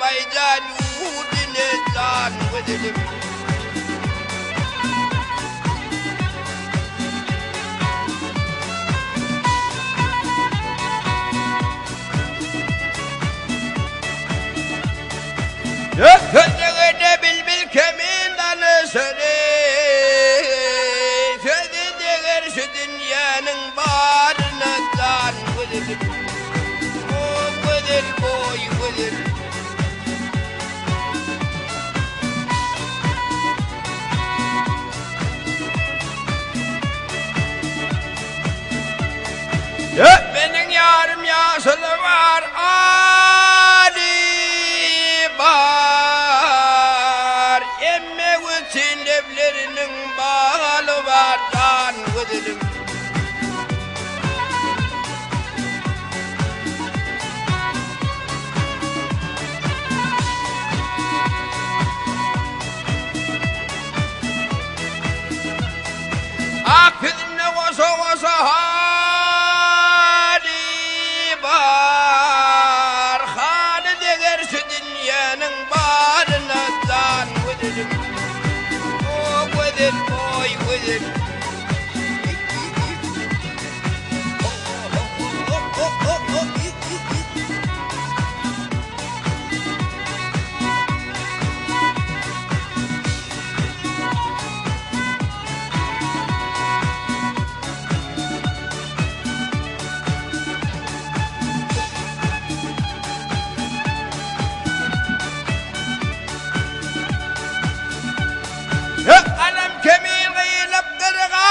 meydan udine can vedelim. Sözüne bilbil kemindanı söyle, sözüne şu dünyanın barına can vedelim. O vedir boy vedir. Benim yarım yaşlı var, Ali var. Emme bütün evlerinin bağlı var, can vedelim. Akıdına kosa kosa hali var. Hali de gerçi dünyanın barına can vedelim. O vedir boy vedir. Alem kemiği kıyılıp kırgaçları.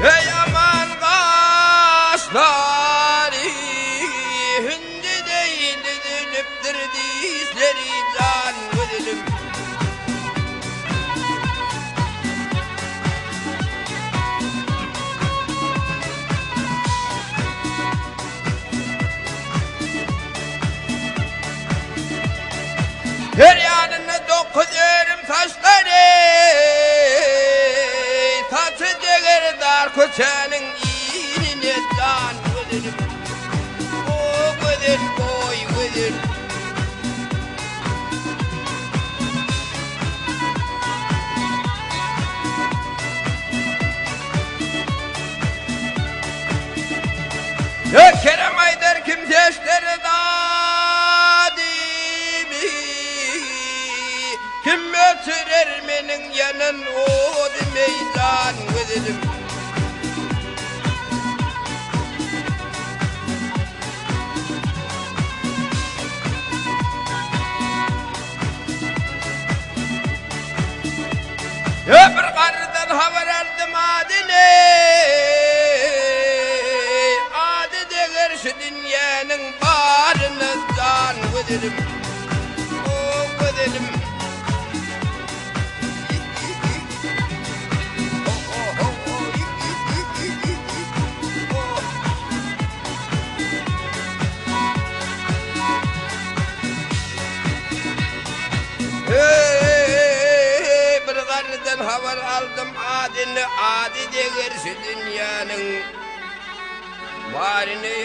Ey aman kaşları, hindi değil dönüptür dizleri, can vedelim. Her yanına dokunuyorum taşları, tatlı değer dar koçanın iğnine can vedelim. O vedir boy vedir. Kerem Aydar kimseşleri dadimi, kim ötürer menin yanın o meydan vedelim. Bir karıdan haber aldım adine, adi de gerçi dünyanın barına can vedelim. O vedelim. Bir karıdan haber aldım adını, adi de gerçi dünyanın barını.